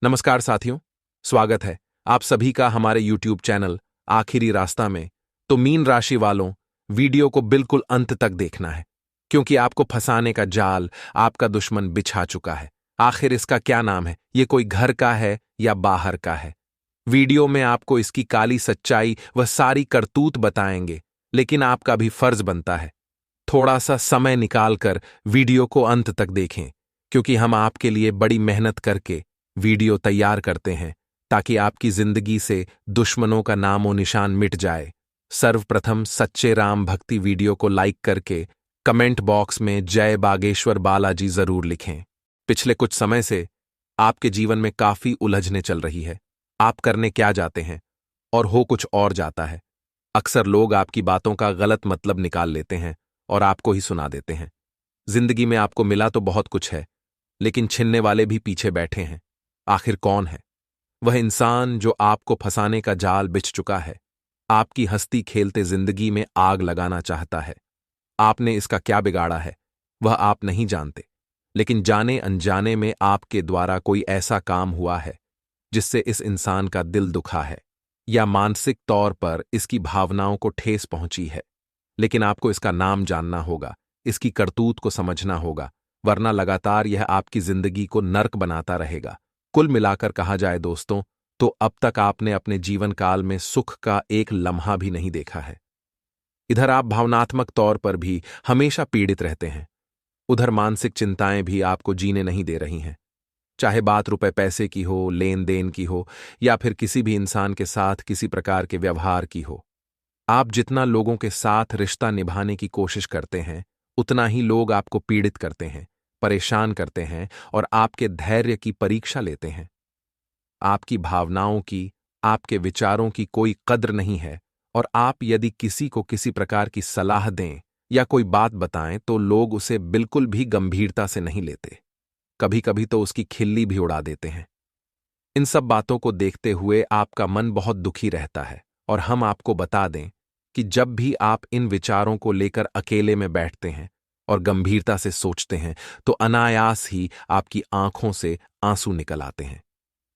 नमस्कार साथियों, स्वागत है आप सभी का हमारे YouTube चैनल आखिरी रास्ता में। तो मीन राशि वालों, वीडियो को बिल्कुल अंत तक देखना है, क्योंकि आपको फंसाने का जाल आपका दुश्मन बिछा चुका है। आखिर इसका क्या नाम है? ये कोई घर का है या बाहर का है? वीडियो में आपको इसकी काली सच्चाई व सारी करतूत बताएंगे, लेकिन आपका भी फर्ज बनता है थोड़ा सा समय निकालकर वीडियो को अंत तक देखें, क्योंकि हम आपके लिए बड़ी मेहनत करके वीडियो तैयार करते हैं ताकि आपकी जिंदगी से दुश्मनों का नामो निशान मिट जाए। सर्वप्रथम सच्चे राम भक्ति वीडियो को लाइक करके कमेंट बॉक्स में जय बागेश्वर बालाजी जरूर लिखें। पिछले कुछ समय से आपके जीवन में काफी उलझने चल रही है। आप करने क्या जाते हैं और हो कुछ और जाता है। अक्सर लोग आपकी बातों का गलत मतलब निकाल लेते हैं और आपको ही सुना देते हैं। जिंदगी में आपको मिला तो बहुत कुछ है, लेकिन छीनने वाले भी पीछे बैठे हैं। आखिर कौन है वह इंसान जो आपको फंसाने का जाल बिछ चुका है, आपकी हंसती खेलते जिंदगी में आग लगाना चाहता है? आपने इसका क्या बिगाड़ा है वह आप नहीं जानते, लेकिन जाने अनजाने में आपके द्वारा कोई ऐसा काम हुआ है जिससे इस इंसान का दिल दुखा है या मानसिक तौर पर इसकी भावनाओं को ठेस पहुंची है। लेकिन आपको इसका नाम जानना होगा, इसकी करतूत को समझना होगा, वरना लगातार यह आपकी जिंदगी को नर्क बनाता रहेगा। कुल मिलाकर कहा जाए दोस्तों, तो अब तक आपने अपने जीवन काल में सुख का एक लम्हा भी नहीं देखा है। इधर आप भावनात्मक तौर पर भी हमेशा पीड़ित रहते हैं, उधर मानसिक चिंताएं भी आपको जीने नहीं दे रही हैं। चाहे बात रुपए पैसे की हो, लेन देन की हो, या फिर किसी भी इंसान के साथ किसी प्रकार के व्यवहार की हो। आप जितना लोगों के साथ रिश्ता निभाने की कोशिश करते हैं, उतना ही लोग आपको पीड़ित करते हैं, परेशान करते हैं और आपके धैर्य की परीक्षा लेते हैं। आपकी भावनाओं की, आपके विचारों की कोई कद्र नहीं है, और आप यदि किसी को किसी प्रकार की सलाह दें या कोई बात बताएं तो लोग उसे बिल्कुल भी गंभीरता से नहीं लेते। कभी कभी तो उसकी खिल्ली भी उड़ा देते हैं। इन सब बातों को देखते हुए आपका मन बहुत दुखी रहता है, और हम आपको बता दें कि जब भी आप इन विचारों को लेकर अकेले में बैठते हैं और गंभीरता से सोचते हैं, तो अनायास ही आपकी आंखों से आंसू निकल आते हैं।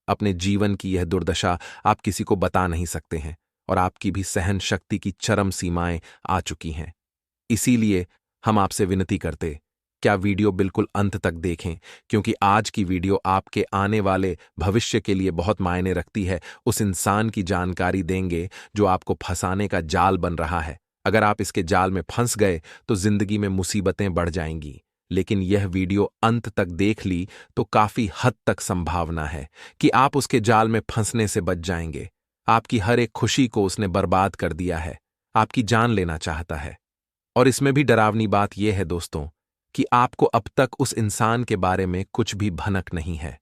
अपने जीवन की यह दुर्दशा आप किसी को बता नहीं सकते हैं, और आपकी भी सहन शक्ति की चरम सीमाएं आ चुकी हैं। इसीलिए हम आपसे विनती करते, क्या वीडियो बिल्कुल अंत तक देखें, क्योंकि आज की वीडियो आपके आने वाले भविष्य के लिए बहुत मायने रखती है। उस इंसान की जानकारी देंगे जो आपको फंसाने का जाल बन रहा है। अगर आप इसके जाल में फंस गए तो जिंदगी में मुसीबतें बढ़ जाएंगी। लेकिन यह वीडियो अंत तक देख ली तो काफी हद तक संभावना है कि आप उसके जाल में फंसने से बच जाएंगे। आपकी हर एक खुशी को उसने बर्बाद कर दिया है, आपकी जान लेना चाहता है। और इसमें भी डरावनी बात यह है दोस्तों कि आपको अब तक उस इंसान के बारे में कुछ भी भनक नहीं है।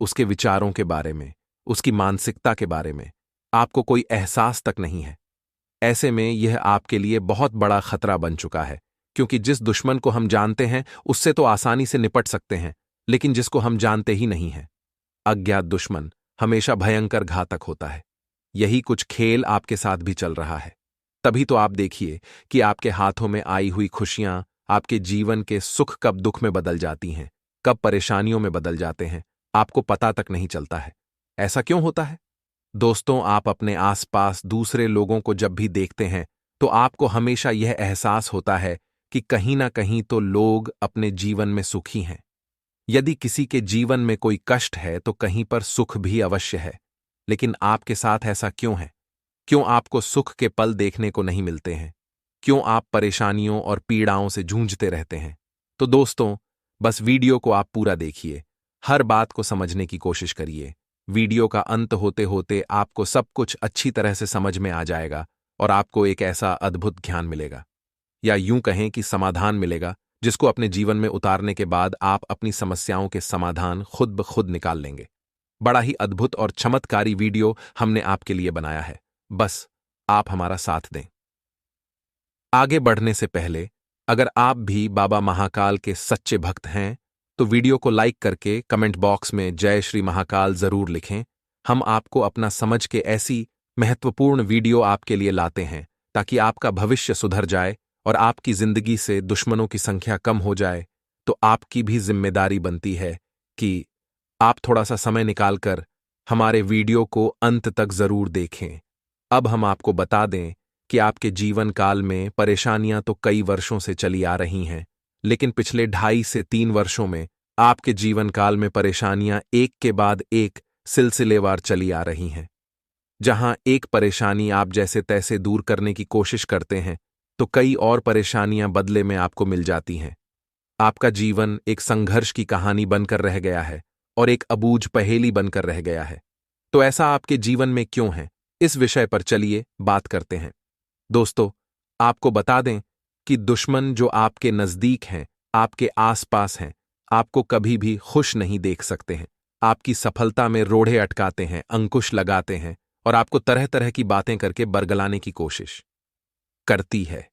उसके विचारों के बारे में, उसकी मानसिकता के बारे में आपको कोई एहसास तक नहीं है। ऐसे में यह आपके लिए बहुत बड़ा खतरा बन चुका है, क्योंकि जिस दुश्मन को हम जानते हैं उससे तो आसानी से निपट सकते हैं, लेकिन जिसको हम जानते ही नहीं हैं, अज्ञात दुश्मन हमेशा भयंकर घातक होता है। यही कुछ खेल आपके साथ भी चल रहा है। तभी तो आप देखिए कि आपके हाथों में आई हुई खुशियां आपके जीवन के सुख कब दुख में बदल जाती हैं, कब परेशानियों में बदल जाते हैं, आपको पता तक नहीं चलता है। ऐसा क्यों होता है दोस्तों? आप अपने आसपास दूसरे लोगों को जब भी देखते हैं तो आपको हमेशा यह एहसास होता है कि कहीं ना कहीं तो लोग अपने जीवन में सुखी हैं। यदि किसी के जीवन में कोई कष्ट है तो कहीं पर सुख भी अवश्य है। लेकिन आपके साथ ऐसा क्यों है? क्यों आपको सुख के पल देखने को नहीं मिलते हैं? क्यों आप परेशानियों और पीड़ाओं से जूझते रहते हैं? तो दोस्तों, बस वीडियो को आप पूरा देखिए, हर बात को समझने की कोशिश करिए। वीडियो का अंत होते होते आपको सब कुछ अच्छी तरह से समझ में आ जाएगा और आपको एक ऐसा अद्भुत ज्ञान मिलेगा, या यूं कहें कि समाधान मिलेगा, जिसको अपने जीवन में उतारने के बाद आप अपनी समस्याओं के समाधान खुद ब खुद निकाल लेंगे। बड़ा ही अद्भुत और चमत्कारी वीडियो हमने आपके लिए बनाया है, बस आप हमारा साथ दें। आगे बढ़ने से पहले अगर आप भी बाबा महाकाल के सच्चे भक्त हैं तो वीडियो को लाइक करके कमेंट बॉक्स में जय श्री महाकाल जरूर लिखें। हम आपको अपना समझ के ऐसी महत्वपूर्ण वीडियो आपके लिए लाते हैं ताकि आपका भविष्य सुधर जाए और आपकी जिंदगी से दुश्मनों की संख्या कम हो जाए। तो आपकी भी जिम्मेदारी बनती है कि आप थोड़ा सा समय निकालकर हमारे वीडियो को अंत तक जरूर देखें। अब हम आपको बता दें कि आपके जीवन काल में परेशानियां तो कई वर्षों से चली आ रही हैं, लेकिन पिछले 2.5 से 3 वर्षों में आपके जीवन काल में परेशानियां एक के बाद एक सिलसिलेवार चली आ रही हैं। जहां एक परेशानी आप जैसे तैसे दूर करने की कोशिश करते हैं, तो कई और परेशानियां बदले में आपको मिल जाती हैं। आपका जीवन एक संघर्ष की कहानी बनकर रह गया है और एक अबूझ पहेली बनकर रह गया है। तो ऐसा आपके जीवन में क्यों है? इस विषय पर चलिए बात करते हैं। दोस्तों, आपको बता दें कि दुश्मन जो आपके नजदीक हैं, आपके आसपास हैं, आपको कभी भी खुश नहीं देख सकते हैं। आपकी सफलता में रोड़े अटकाते हैं, अंकुश लगाते हैं और आपको तरह तरह की बातें करके बरगलाने की कोशिश करती है,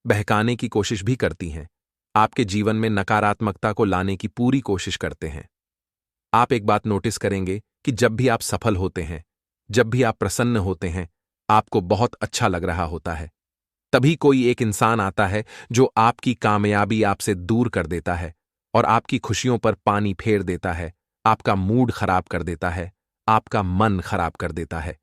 बहकाने की कोशिश भी करती हैं। आपके जीवन में नकारात्मकता को लाने की पूरी कोशिश करते हैं। आप एक बात नोटिस करेंगे कि जब भी आप सफल होते हैं, जब भी आप प्रसन्न होते हैं, आपको बहुत अच्छा लग रहा होता है। तभी कोई एक इंसान आता है जो आपकी कामयाबी आपसे दूर कर देता है और आपकी खुशियों पर पानी फेर देता है, आपका मूड खराब कर देता है, आपका मन खराब कर देता है।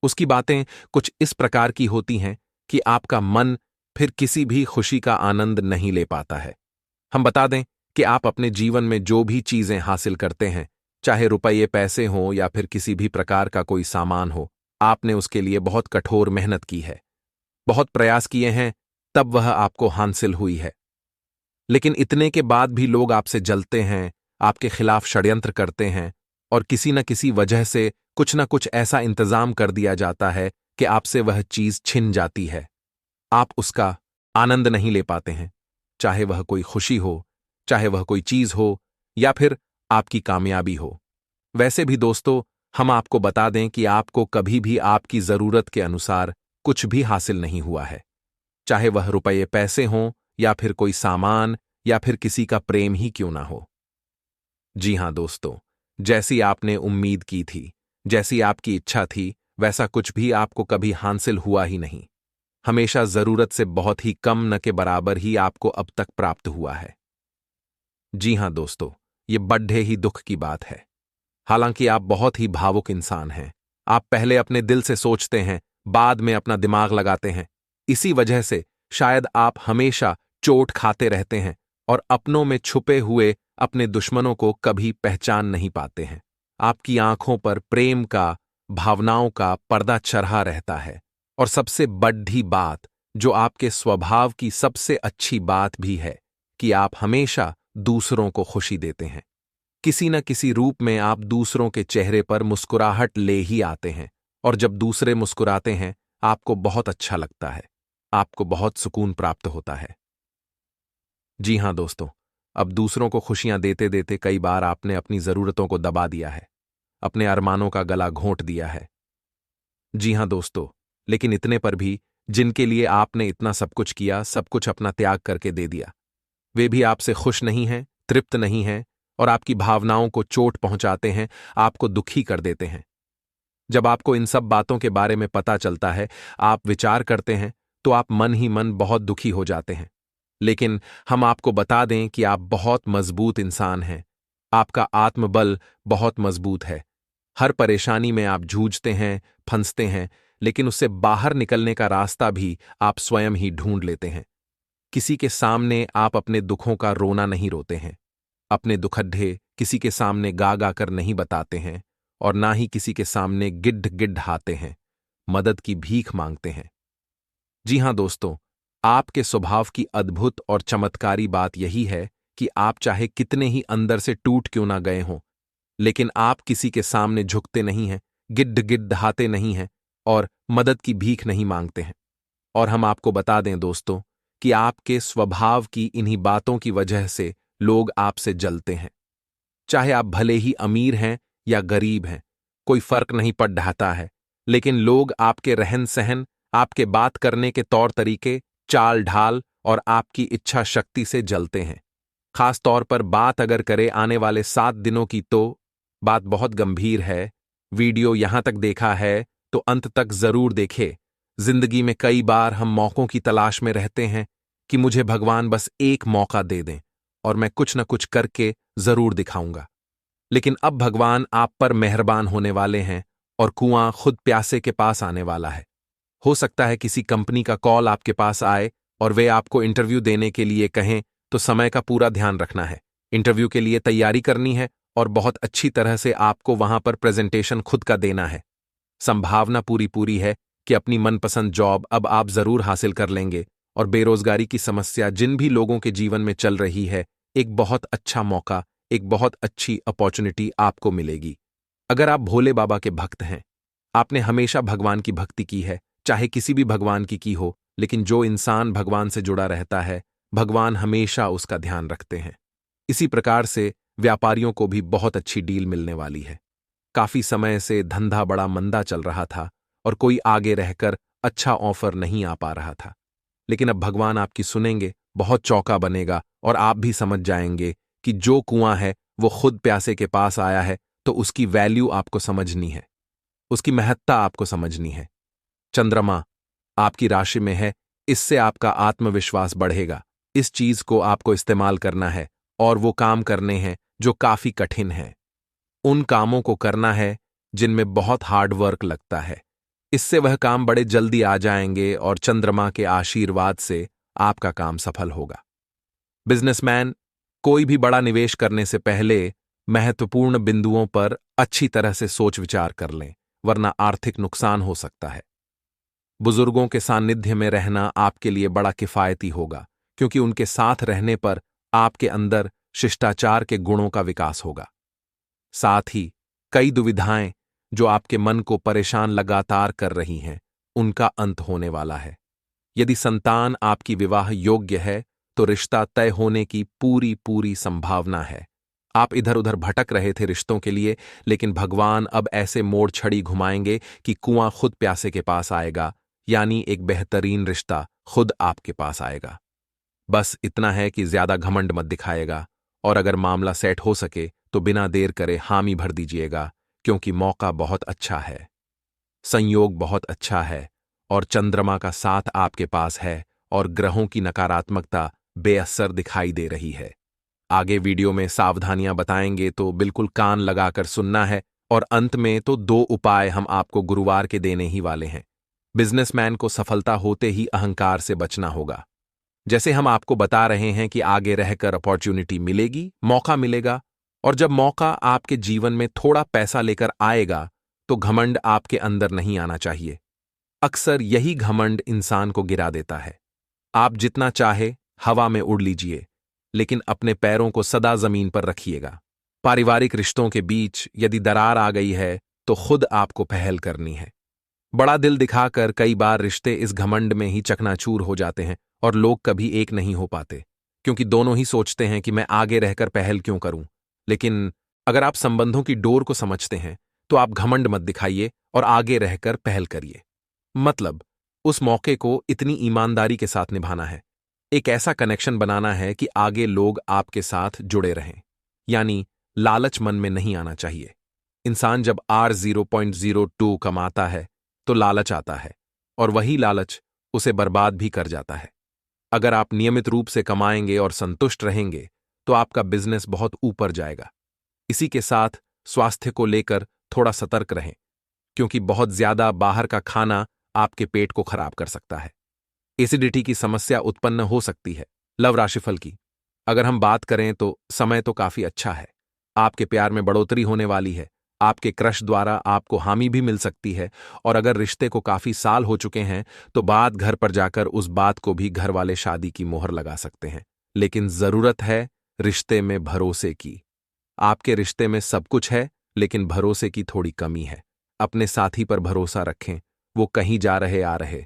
उसकी बातें कुछ इस प्रकार की होती हैं कि आपका मन फिर किसी भी खुशी का आनंद नहीं ले पाता है। हम बता दें कि आप अपने जीवन में जो भी चीजें हासिल करते हैं, चाहे रुपये पैसे हों या फिर किसी भी प्रकार का कोई सामान हो, आपने उसके लिए बहुत कठोर मेहनत की है, बहुत प्रयास किए हैं, तब वह आपको हासिल हुई है। लेकिन इतने के बाद भी लोग आपसे जलते हैं, आपके खिलाफ षड्यंत्र करते हैं और किसी न किसी वजह से कुछ न कुछ ऐसा इंतजाम कर दिया जाता है कि आपसे वह चीज छिन जाती है। आप उसका आनंद नहीं ले पाते हैं, चाहे वह कोई खुशी हो, चाहे वह कोई चीज हो या फिर आपकी कामयाबी हो। वैसे भी दोस्तों, हम आपको बता दें कि आपको कभी भी आपकी जरूरत के अनुसार कुछ भी हासिल नहीं हुआ है, चाहे वह रुपये पैसे हों या फिर कोई सामान या फिर किसी का प्रेम ही क्यों ना हो। जी हां दोस्तों, जैसी आपने उम्मीद की थी, जैसी आपकी इच्छा थी, वैसा कुछ भी आपको कभी हासिल हुआ ही नहीं। हमेशा जरूरत से बहुत ही कम न के बराबर ही आपको अब तक प्राप्त हुआ है। जी हां दोस्तों, ये बड्ढे ही दुख की बात है। हालांकि आप बहुत ही भावुक इंसान हैं। आप पहले अपने दिल से सोचते हैं, बाद में अपना दिमाग लगाते हैं। इसी वजह से शायद आप हमेशा चोट खाते रहते हैं और अपनों में छुपे हुए अपने दुश्मनों को कभी पहचान नहीं पाते हैं। आपकी आंखों पर प्रेम का, भावनाओं का पर्दा चढ़ा रहता है और सबसे बड़ी बात, जो आपके स्वभाव की सबसे अच्छी बात भी है, कि आप हमेशा दूसरों को खुशी देते हैं। किसी न किसी रूप में आप दूसरों के चेहरे पर मुस्कुराहट ले ही आते हैं और जब दूसरे मुस्कुराते हैं, आपको बहुत अच्छा लगता है, आपको बहुत सुकून प्राप्त होता है। जी हां दोस्तों, अब दूसरों को खुशियां देते देते कई बार आपने अपनी जरूरतों को दबा दिया है, अपने अरमानों का गला घोंट दिया है। जी हां दोस्तों, लेकिन इतने पर भी जिनके लिए आपने इतना सब कुछ किया, सब कुछ अपना त्याग करके दे दिया, वे भी आपसे खुश नहीं हैं, तृप्त नहीं हैं और आपकी भावनाओं को चोट पहुंचाते हैं, आपको दुखी कर देते हैं। जब आपको इन सब बातों के बारे में पता चलता है, आप विचार करते हैं, तो आप मन ही मन बहुत दुखी हो जाते हैं। लेकिन हम आपको बता दें कि आप बहुत मजबूत इंसान हैं। आपका आत्मबल बहुत मजबूत है। हर परेशानी में आप जूझते हैं, फंसते हैं, लेकिन उससे बाहर निकलने का रास्ता भी आप स्वयं ही ढूंढ लेते हैं। किसी के सामने आप अपने दुखों का रोना नहीं रोते हैं, अपने दुखड्ढे किसी के सामने गा गा कर नहीं बताते हैं और ना ही किसी के सामने गिड्ढ गिड्ढाते हैं, मदद की भीख मांगते हैं। जी हां दोस्तों, आपके स्वभाव की अद्भुत और चमत्कारी बात यही है कि आप चाहे कितने ही अंदर से टूट क्यों ना गए हों, लेकिन आप किसी के सामने झुकते नहीं हैं, गिड्ढ गिड्ढाते नहीं हैं और मदद की भीख नहीं मांगते हैं। और हम आपको बता दें दोस्तों कि आपके स्वभाव की इन्हीं बातों की वजह से लोग आपसे जलते हैं। चाहे आप भले ही अमीर हैं या गरीब हैं, कोई फर्क नहीं पड़ ढाता है, लेकिन लोग आपके रहन सहन, आपके बात करने के तौर तरीके, चाल ढाल और आपकी इच्छा शक्ति से जलते हैं। खास तौर पर बात अगर करे आने वाले 7 दिनों की, तो बात बहुत गंभीर है। वीडियो यहां तक देखा है तो अंत तक जरूर देखे। जिंदगी में कई बार हम मौकों की तलाश में रहते हैं कि मुझे भगवान बस एक मौका दे दें और मैं कुछ न कुछ करके जरूर दिखाऊंगा। लेकिन अब भगवान आप पर मेहरबान होने वाले हैं और कुआं खुद प्यासे के पास आने वाला है। हो सकता है किसी कंपनी का कॉल आपके पास आए और वे आपको इंटरव्यू देने के लिए कहें, तो समय का पूरा ध्यान रखना है। इंटरव्यू के लिए तैयारी करनी है और बहुत अच्छी तरह से आपको वहां पर प्रेजेंटेशन खुद का देना है। संभावना पूरी पूरी है कि अपनी मनपसंद जॉब अब आप जरूर हासिल कर लेंगे और बेरोजगारी की समस्या जिन भी लोगों के जीवन में चल रही है, एक बहुत अच्छा मौका, एक बहुत अच्छी अपॉर्चुनिटी आपको मिलेगी। अगर आप भोले बाबा के भक्त हैं, आपने हमेशा भगवान की भक्ति की है, चाहे किसी भी भगवान की हो, लेकिन जो इंसान भगवान से जुड़ा रहता है, भगवान हमेशा उसका ध्यान रखते हैं। इसी प्रकार से व्यापारियों को भी बहुत अच्छी डील मिलने वाली है। काफी समय से धंधा बड़ा मंदा चल रहा था और कोई आगे रहकर अच्छा ऑफर नहीं आ पा रहा था, लेकिन अब भगवान आपकी सुनेंगे, बहुत चौका बनेगा और आप भी समझ जाएंगे कि जो कुआं है वो खुद प्यासे के पास आया है, तो उसकी वैल्यू आपको समझनी है, उसकी महत्ता आपको समझनी है। चंद्रमा आपकी राशि में है, इससे आपका आत्मविश्वास बढ़ेगा। इस चीज को आपको इस्तेमाल करना है और वो काम करने हैं जो काफी कठिन हैं। उन कामों को करना है जिनमें बहुत हार्ड वर्क लगता है। इससे वह काम बड़े जल्दी आ जाएंगे और चंद्रमा के आशीर्वाद से आपका काम सफल होगा। बिजनेसमैन, कोई भी बड़ा निवेश करने से पहले महत्वपूर्ण बिंदुओं पर अच्छी तरह से सोच विचार कर लें, वरना आर्थिक नुकसान हो सकता है। बुजुर्गों के सानिध्य में रहना आपके लिए बड़ा किफायती होगा, क्योंकि उनके साथ रहने पर आपके अंदर शिष्टाचार के गुणों का विकास होगा। साथ ही कई दुविधाएं जो आपके मन को परेशान लगातार कर रही हैं, उनका अंत होने वाला है। यदि संतान आपकी विवाह योग्य है, तो रिश्ता तय होने की पूरी पूरी संभावना है। आप इधर उधर भटक रहे थे रिश्तों के लिए, लेकिन भगवान अब ऐसे मोड़ छड़ी घुमाएंगे कि कुआं खुद प्यासे के पास आएगा, यानी एक बेहतरीन रिश्ता खुद आपके पास आएगा। बस इतना है कि ज्यादा घमंड मत दिखाएगा और अगर मामला सेट हो सके तो बिना देर करे हामी भर दीजिएगा, क्योंकि मौका बहुत अच्छा है, संयोग बहुत अच्छा है और चंद्रमा का साथ आपके पास है और ग्रहों की नकारात्मकता बेअसर दिखाई दे रही है। आगे वीडियो में सावधानियां बताएंगे, तो बिल्कुल कान लगाकर सुनना है। और अंत में तो 2 उपाय हम आपको गुरुवार के देने ही वाले हैं। बिजनेसमैन को सफलता होते ही अहंकार से बचना होगा। जैसे हम आपको बता रहे हैं कि आगे रहकर अपॉर्चुनिटी मिलेगी, मौका मिलेगा, और जब मौका आपके जीवन में थोड़ा पैसा लेकर आएगा, तो घमंड आपके अंदर नहीं आना चाहिए। अक्सर यही घमंड इंसान को गिरा देता है। आप जितना चाहे हवा में उड़ लीजिए, लेकिन अपने पैरों को सदा जमीन पर रखिएगा। पारिवारिक रिश्तों के बीच यदि दरार आ गई है, तो खुद आपको पहल करनी है। बड़ा दिल दिखाकर कई बार रिश्ते इस घमंड में ही चकनाचूर हो जाते हैं और लोग कभी एक नहीं हो पाते, क्योंकि दोनों ही सोचते हैं कि मैं आगे रहकर पहल क्यों करूं। लेकिन अगर आप संबंधों की डोर को समझते हैं, तो आप घमंड मत दिखाइए और आगे रहकर पहल करिए। मतलब उस मौके को इतनी ईमानदारी के साथ निभाना है, एक ऐसा कनेक्शन बनाना है कि आगे लोग आपके साथ जुड़े रहें, यानी लालच मन में नहीं आना चाहिए। इंसान जब R0.02 कमाता है तो लालच आता है, और वही लालच उसे बर्बाद भी कर जाता है। अगर आप नियमित रूप से कमाएंगे और संतुष्ट रहेंगे, तो आपका बिजनेस बहुत ऊपर जाएगा। इसी के साथ स्वास्थ्य को लेकर थोड़ा सतर्क रहें, क्योंकि बहुत ज्यादा बाहर का खाना आपके पेट को खराब कर सकता है। एसिडिटी की समस्या उत्पन्न हो सकती है। लव राशिफल की अगर हम बात करें, तो समय तो काफी अच्छा है। आपके प्यार में बढ़ोतरी होने वाली है। आपके क्रश द्वारा आपको हामी भी मिल सकती है, और अगर रिश्ते को काफी साल हो चुके हैं, तो बात घर पर जाकर उस बात को भी घर वाले शादी की मोहर लगा सकते हैं। लेकिन जरूरत है रिश्ते में भरोसे की। आपके रिश्ते में सब कुछ है, लेकिन भरोसे की थोड़ी कमी है। अपने साथी पर भरोसा रखें, वो कहीं जा रहे आ रहे।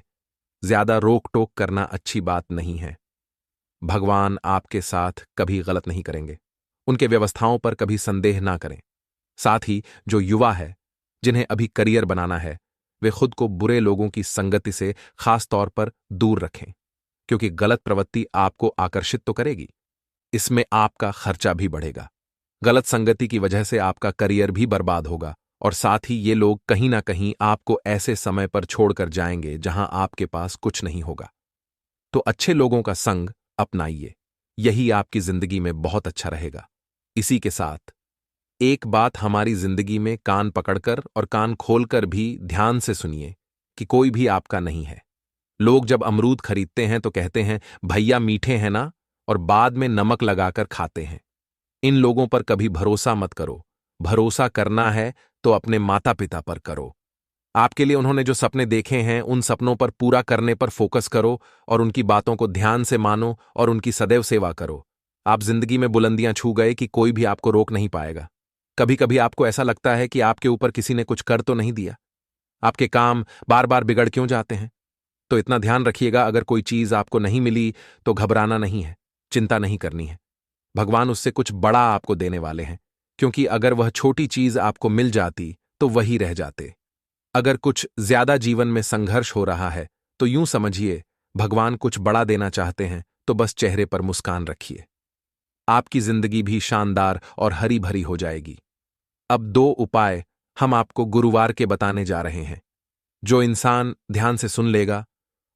ज्यादा रोक टोक करना अच्छी बात नहीं है। भगवान आपके साथ कभी गलत नहीं करेंगे। उनके व्यवस्थाओं पर कभी संदेह ना करें। साथ ही जो युवा है, जिन्हें अभी करियर बनाना है, वे खुद को बुरे लोगों की संगति से खास तौर पर दूर रखें, क्योंकि गलत प्रवृत्ति आपको आकर्षित तो करेगी, इसमें आपका खर्चा भी बढ़ेगा। गलत संगति की वजह से आपका करियर भी बर्बाद होगा, और साथ ही ये लोग कहीं ना कहीं आपको ऐसे समय पर छोड़कर जाएंगे जहां आपके पास कुछ नहीं होगा। तो अच्छे लोगों का संग अपनाइए, यही आपकी जिंदगी में बहुत अच्छा रहेगा। इसी के साथ एक बात हमारी जिंदगी में कान पकड़कर और कान खोलकर भी ध्यान से सुनिए कि कोई भी आपका नहीं है। लोग जब अमरूद खरीदते हैं तो कहते हैं भैया मीठे हैं ना, और बाद में नमक लगाकर खाते हैं। इन लोगों पर कभी भरोसा मत करो। भरोसा करना है तो अपने माता पिता पर करो। आपके लिए उन्होंने जो सपने देखे हैं उन सपनों पर पूरा करने पर फोकस करो और उनकी बातों को ध्यान से मानो और उनकी सदैव सेवा करो। आप जिंदगी में बुलंदियां छू गए कि कोई भी आपको रोक नहीं पाएगा। कभी कभी आपको ऐसा लगता है कि आपके ऊपर किसी ने कुछ कर तो नहीं दिया। आपके काम बार बार बिगड़ क्यों जाते हैं? तो इतना ध्यान रखिएगा, अगर कोई चीज आपको नहीं मिली तो घबराना नहीं है, चिंता नहीं करनी है। भगवान उससे कुछ बड़ा आपको देने वाले हैं, क्योंकि अगर वह छोटी चीज आपको मिल जाती तो वही रह जाते। अगर कुछ ज्यादा जीवन में संघर्ष हो रहा है तो यूं समझिए भगवान कुछ बड़ा देना चाहते हैं, तो बस चेहरे पर मुस्कान रखिए। आपकी जिंदगी भी शानदार और हरी भरी हो जाएगी। अब 2 उपाय हम आपको गुरुवार के बताने जा रहे हैं। जो इंसान ध्यान से सुन लेगा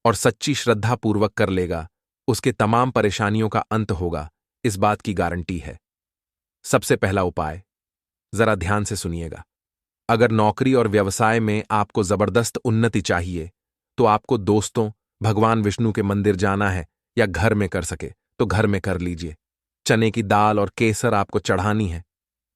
और सच्ची श्रद्धा पूर्वक कर लेगा, उसके तमाम परेशानियों का अंत होगा, इस बात की गारंटी है। सबसे पहला उपाय, जरा ध्यान से सुनिएगा। अगर नौकरी और व्यवसाय में आपको जबरदस्त उन्नति चाहिए तो आपको दोस्तों, भगवान विष्णु के मंदिर जाना है, या घर में कर सके तो घर में कर लीजिए। चने की दाल और केसर आपको चढ़ानी है।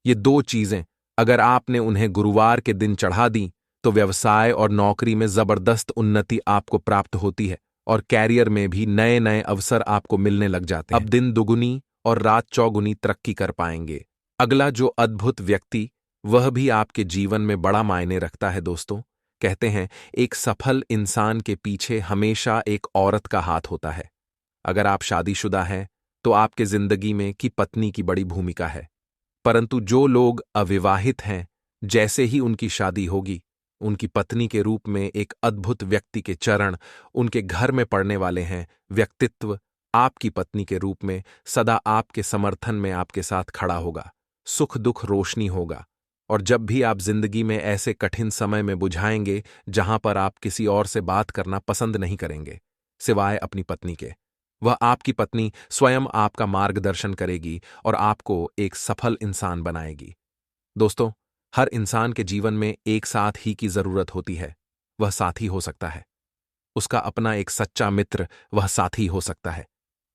ये 2 चीजें अगर आपने उन्हें गुरुवार के दिन चढ़ा दी तो व्यवसाय और नौकरी में जबरदस्त उन्नति आपको प्राप्त होती है और कैरियर में भी नए नए अवसर आपको मिलने लग जाते हैं। अब दिन दुगुनी और रात चौगुनी तरक्की कर पाएंगे। अगला जो अद्भुत व्यक्ति, वह भी आपके जीवन में बड़ा मायने रखता है दोस्तों। कहते हैं एक सफल इंसान के पीछे हमेशा एक औरत का हाथ होता है। अगर आप शादीशुदा हैं तो आपके जिंदगी में की पत्नी की बड़ी भूमिका है, परंतु जो लोग अविवाहित हैं, जैसे ही उनकी शादी होगी, उनकी पत्नी के रूप में एक अद्भुत व्यक्ति के चरण उनके घर में पड़ने वाले हैं। व्यक्तित्व आपकी पत्नी के रूप में सदा आपके समर्थन में आपके साथ खड़ा होगा। सुख दुख रोशनी होगा। और जब भी आप जिंदगी में ऐसे कठिन समय में बुझाएंगे जहां पर आप किसी और से बात करना पसंद नहीं करेंगे सिवाय अपनी पत्नी के, वह आपकी पत्नी स्वयं आपका मार्गदर्शन करेगी और आपको एक सफल इंसान बनाएगी। दोस्तों, हर इंसान के जीवन में एक साथ ही की जरूरत होती है। वह साथी हो सकता है, उसका अपना एक सच्चा मित्र वह साथी हो सकता है,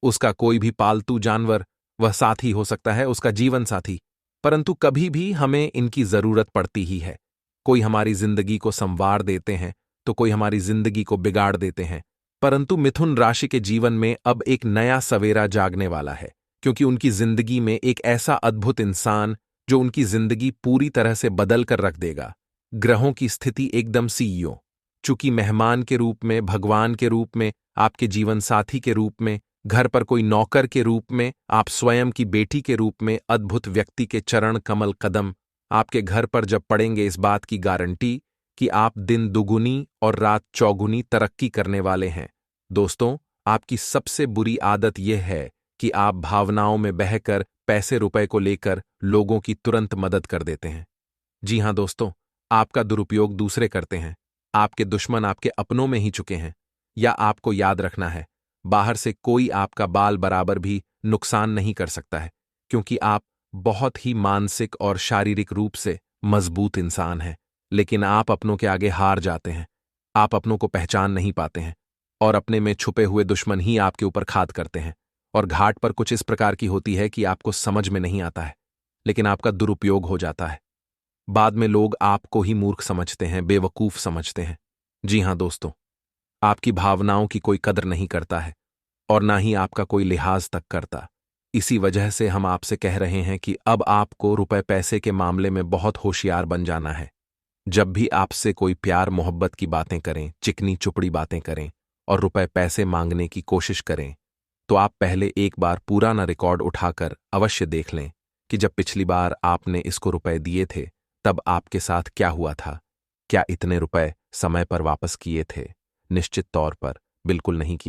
उसका कोई भी पालतू जानवर वह साथी हो सकता है, उसका जीवन साथी। परंतु कभी भी हमें इनकी जरूरत पड़ती ही है। कोई हमारी जिंदगी को संवार देते हैं तो कोई हमारी जिंदगी को बिगाड़ देते हैं। परंतु मिथुन राशि के जीवन में अब एक नया सवेरा जागने वाला है, क्योंकि उनकी जिंदगी में एक ऐसा अद्भुत इंसान जो उनकी जिंदगी पूरी तरह से बदल कर रख देगा। ग्रहों की स्थिति एकदम सीईओ, चूंकि मेहमान के रूप में, भगवान के रूप में, आपके जीवन साथी के रूप में, घर पर कोई नौकर के रूप में, आप स्वयं की बेटी के रूप में, अद्भुत व्यक्ति के चरण कमल कदम आपके घर पर जब पड़ेंगे, इस बात की गारंटी कि आप दिन दुगुनी और रात चौगुनी तरक्की करने वाले हैं। दोस्तों, आपकी सबसे बुरी आदत यह है कि आप भावनाओं में बहकर पैसे रुपए को लेकर लोगों की तुरंत मदद कर देते हैं। जी हां दोस्तों, आपका दुरुपयोग दूसरे करते हैं। आपके दुश्मन आपके अपनों में ही चुके हैं। या आपको याद रखना है, बाहर से कोई आपका बाल बराबर भी नुकसान नहीं कर सकता है, क्योंकि आप बहुत ही मानसिक और शारीरिक रूप से मजबूत इंसान हैं। लेकिन आप अपनों के आगे हार जाते हैं। आप अपनों को पहचान नहीं पाते हैं और अपने में छुपे हुए दुश्मन ही आपके ऊपर खाद करते हैं। और घाट पर कुछ इस प्रकार की होती है कि आपको समझ में नहीं आता है, लेकिन आपका दुरुपयोग हो जाता है। बाद में लोग आपको ही मूर्ख समझते हैं, बेवकूफ समझते हैं। जी हां दोस्तों, आपकी भावनाओं की कोई कदर नहीं करता है और ना ही आपका कोई लिहाज तक करता। इसी वजह से हम आपसे कह रहे हैं कि अब आपको रुपए पैसे के मामले में बहुत होशियार बन जाना है। जब भी आपसे कोई प्यार मोहब्बत की बातें करें, चिकनी चुपड़ी बातें करें और रुपए पैसे मांगने की कोशिश करें, तो आप पहले एक बार पुराना रिकॉर्ड उठाकर अवश्य देख लें कि जब पिछली बार आपने इसको रुपए दिए थे तब आपके साथ क्या हुआ था। क्या इतने रुपए समय पर वापस किए थे? निश्चित तौर पर बिल्कुल नहीं किए।